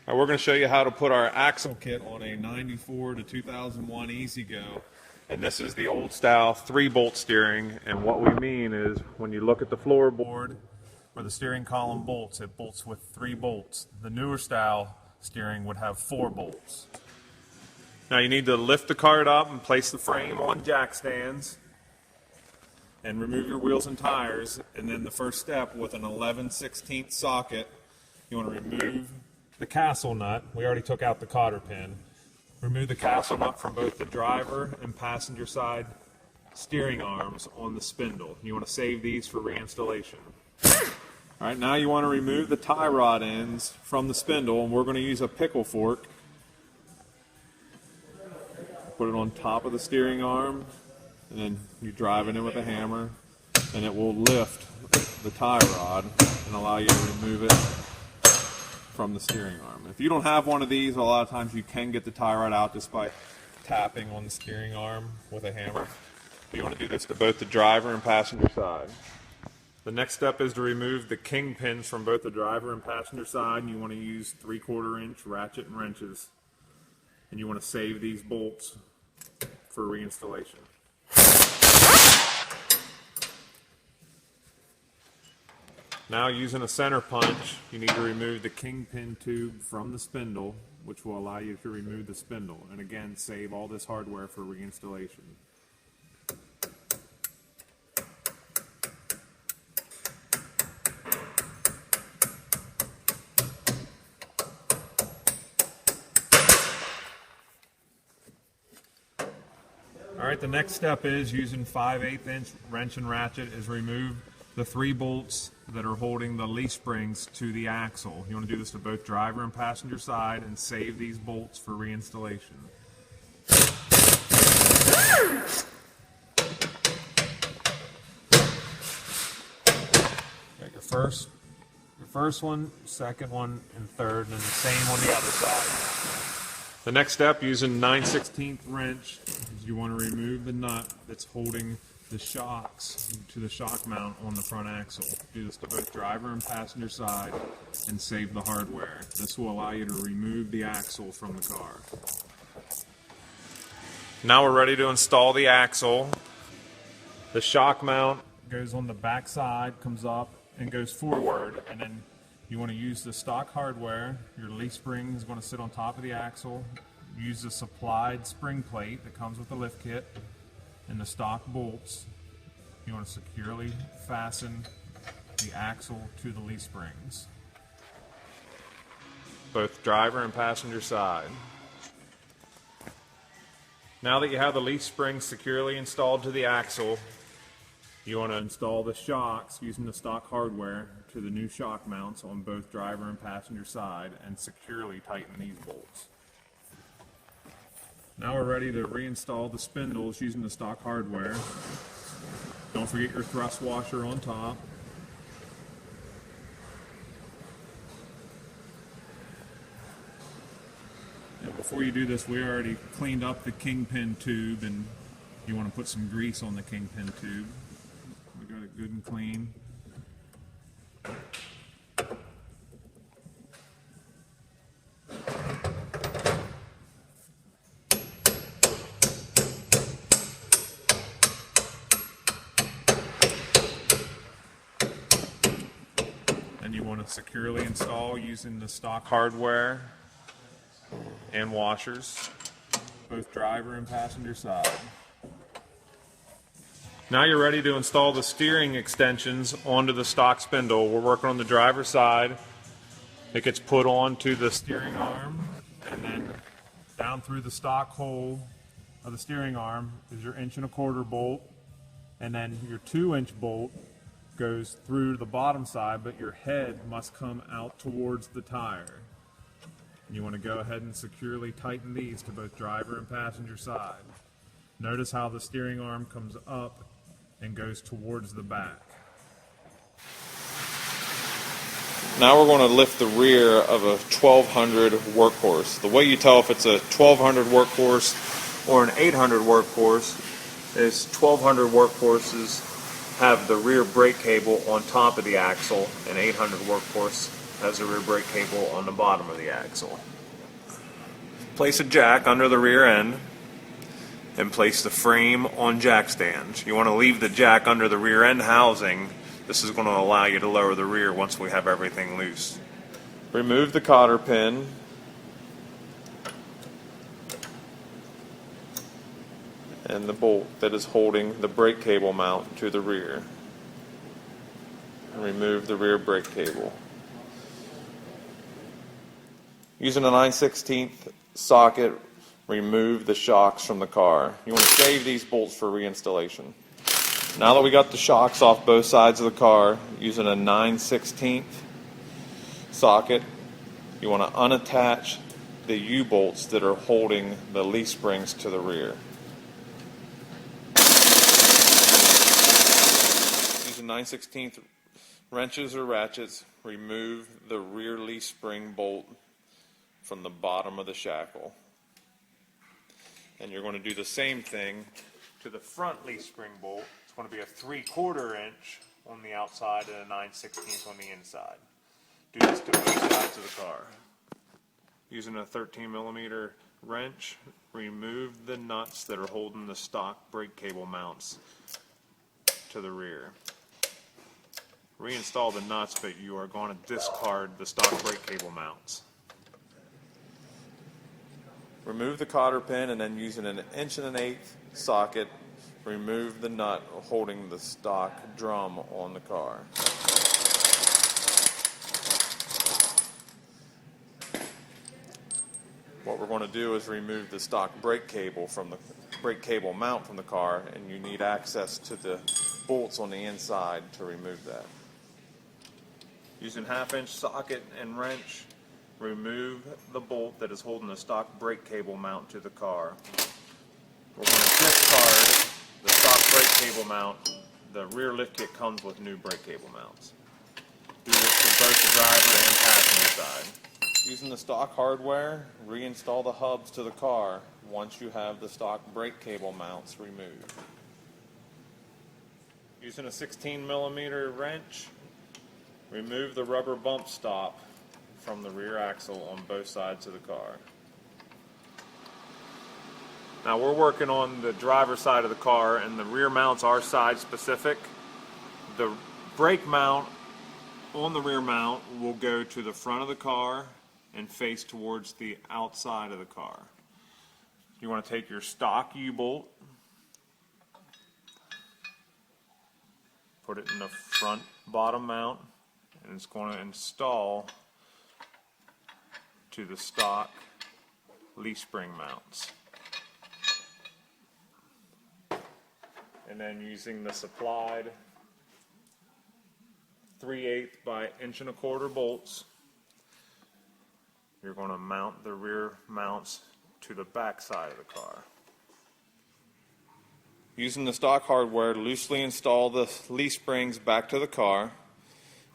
Now we're going to show you how to put our axle kit on a 94 to 2001 EZGO. And this is the old style 3-bolt steering. And what we mean is when you look at the floorboard where the steering column bolts, it bolts with 3 bolts. The newer style steering would have 4 bolts. Now you need to lift the cart up and place the frame on jack stands and remove your wheels and tires. And then the first step, with an 11/16 socket, you want to remove the castle nut. We already took out the cotter pin. Remove the castle nut from both the driver and passenger side steering arms on the spindle. You want to save these for reinstallation. Alright, now you want to remove the tie rod ends from the spindle, and we're going to use a pickle fork. Put it on top of the steering arm, and then you drive it in with a hammer, and it will lift the tie rod and allow you to remove it from the steering arm. If you don't have one of these, a lot of times you can get the tie rod out just by tapping on the steering arm with a hammer. You want to do this to both the driver and passenger side. The next step is to remove the king pins from both the driver and passenger side, and you want to use 3/4 inch ratchet and wrenches. And you want to save these bolts for reinstallation. Now, using a center punch, you need to remove the kingpin tube from the spindle, which will allow you to remove the spindle, and again save all this hardware for reinstallation. Alright, the next step is, using 5/8 inch wrench and ratchet, is remove the 3 bolts that are holding the leaf springs to the axle. You want to do this to both driver and passenger side and save these bolts for reinstallation. Got your first one, second one, and third, and the same on the other side. The next step, using 9/16 wrench, is you want to remove the nut that's holding the shocks to the shock mount on the front axle. Do this to both driver and passenger side and save the hardware. This will allow you to remove the axle from the car. Now we're ready to install the axle. The shock mount goes on the back side, comes up and goes forward, and then you want to use the stock hardware. Your leaf spring is going to sit on top of the axle. Use the supplied spring plate that comes with the lift kit and the stock bolts. You want to securely fasten the axle to the leaf springs, both driver and passenger side. Now that you have the leaf springs securely installed to the axle, you want to install the shocks using the stock hardware to the new shock mounts on both driver and passenger side and securely tighten these bolts. Now we're ready to reinstall the spindles using the stock hardware. Don't forget your thrust washer on top. And before you do this, we already cleaned up the kingpin tube, and you want to put some grease on the kingpin tube. We got it good and clean. And you want to securely install using the stock hardware and washers, both driver and passenger side. Now you're ready to install the steering extensions onto the stock spindle. We're working on the driver's side. It gets put onto the steering arm, and then down through the stock hole of the steering arm is your 1¼ bolt, and then your 2-inch bolt goes through the bottom side, but your head must come out towards the tire. You want to go ahead and securely tighten these to both driver and passenger side. Notice how the steering arm comes up and goes towards the back. Now we're going to lift the rear of a 1200 Workhorse. The way you tell if it's a 1200 Workhorse or an 800 Workhorse is 1200 Workhorses have the rear brake cable on top of the axle, and 800 Workhorse has a rear brake cable on the bottom of the axle. Place a jack under the rear end and place the frame on jack stands. You want to leave the jack under the rear end housing. This is going to allow you to lower the rear once we have everything loose. Remove the cotter pin and the bolt that is holding the brake cable mount to the rear. And remove the rear brake cable. Using a 9/16 socket, remove the shocks from the car. You want to save these bolts for reinstallation. Now that we got the shocks off both sides of the car, using a 9/16 socket, you want to unattach the U-bolts that are holding the leaf springs to the rear. Using 9/16 wrenches or ratchets, remove the rear leaf spring bolt from the bottom of the shackle. And you're going to do the same thing to the front leaf spring bolt. It's going to be a 3/4 inch on the outside and a 9/16 on the inside. Do this to both sides of the car. Using a 13mm wrench, remove the nuts that are holding the stock brake cable mounts to the rear. Reinstall the nuts, but you are going to discard the stock brake cable mounts. Remove the cotter pin and then using an 1 1/8" socket, remove the nut holding the stock drum on the car. What we're going to do is remove the stock brake cable from the brake cable mount from the car, and you need access to the bolts on the inside to remove that. Using 1/2" socket and wrench, remove the bolt that is holding the stock brake cable mount to the car. We're going to discard the stock brake cable mount. The rear lift kit comes with new brake cable mounts. Do this to both the driver and passenger side. Using the stock hardware, reinstall the hubs to the car once you have the stock brake cable mounts removed. Using a 16mm wrench, remove the rubber bump stop from the rear axle on both sides of the car. Now we're working on the driver's side of the car, and the rear mounts are side specific. The brake mount on the rear mount will go to the front of the car and face towards the outside of the car. You want to take your stock U-bolt, put it in the front bottom mount, and it's going to install to the stock leaf spring mounts. And then using the supplied 3/8 by 1 1/4" bolts, you're going to mount the rear mounts to the back side of the car. Using the stock hardware, loosely install the leaf springs back to the car,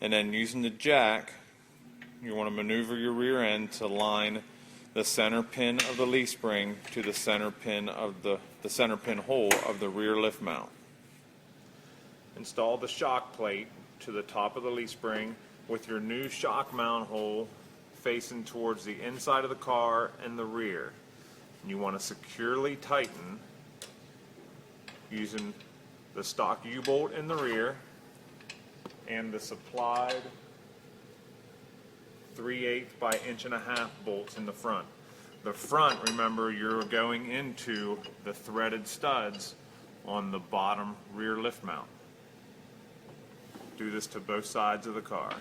and then using the jack, you want to maneuver your rear end to line the center pin of the leaf spring to the center pin of the center pin hole of the rear lift mount. Install the shock plate to the top of the leaf spring with your new shock mount hole facing towards the inside of the car and the rear. You want to securely tighten using the stock U-bolt in the rear and the supplied 3/8 by 1.5" bolts in the front. The front, remember, you're going into the threaded studs on the bottom rear lift mount. Do this to both sides of the car.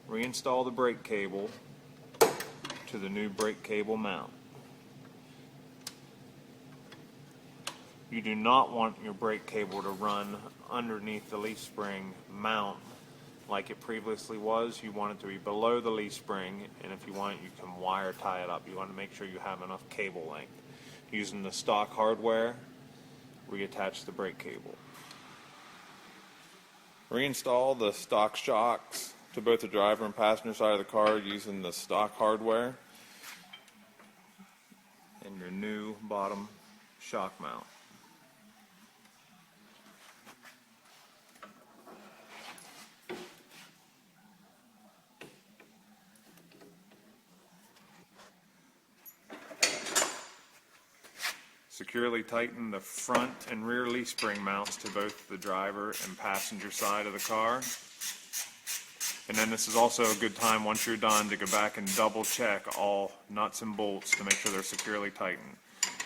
Reinstall the brake cable to the new brake cable mount. You do not want your brake cable to run underneath the leaf spring mount like it previously was. You want it to be below the leaf spring, and if you want it, you can wire tie it up. You want to make sure you have enough cable length. Using the stock hardware, reattach the brake cable. Reinstall the stock shocks to both the driver and passenger side of the car using the stock hardware and your new bottom shock mount. Securely tighten the front and rear leaf spring mounts to both the driver and passenger side of the car. And then this is also a good time, once you're done, to go back and double check all nuts and bolts to make sure they're securely tightened.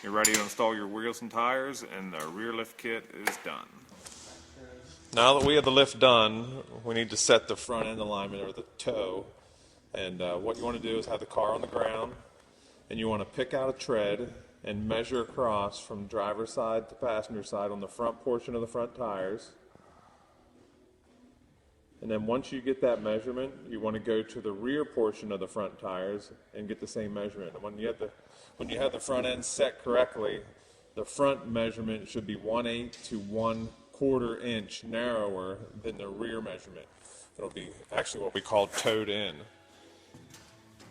You're ready to install your wheels and tires, and the rear lift kit is done. Now that we have the lift done, we need to set the front end alignment, or the toe. And what you want to do is have the car on the ground, and you want to pick out a tread and measure across from driver's side to passenger side on the front portion of the front tires. And then once you get that measurement, you want to go to the rear portion of the front tires and get the same measurement. And when you have the front end set correctly, the front measurement should be 1/8 to 1/4 inch narrower than the rear measurement. It'll be actually what we call toed in.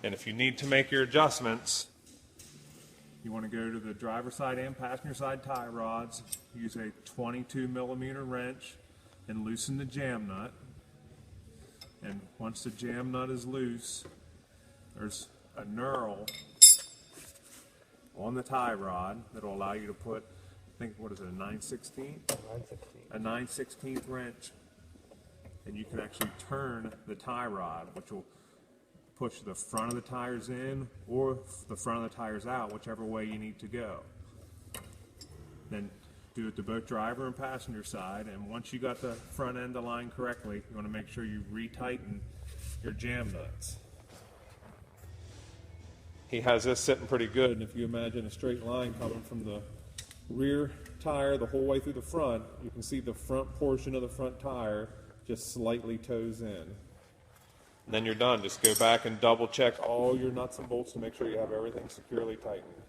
And if you need to make your adjustments, you want to go to the driver's side and passenger side tie rods, use a 22mm wrench and loosen the jam nut. And once the jam nut is loose, there's a knurl on the tie rod that will allow you to put, I think, what is it, a 9/16? 9/16. A 9/16 wrench. And you can actually turn the tie rod, which will push the front of the tires in or the front of the tires out, whichever way you need to go. Then do it to both driver and passenger side, and once you got the front end aligned correctly, you want to make sure you retighten your jam nuts. He has this sitting pretty good, and if you imagine a straight line coming from the rear tire the whole way through the front, you can see the front portion of the front tire just slightly toes in. And then you're done. Just go back and double check all your nuts and bolts to make sure you have everything securely tightened.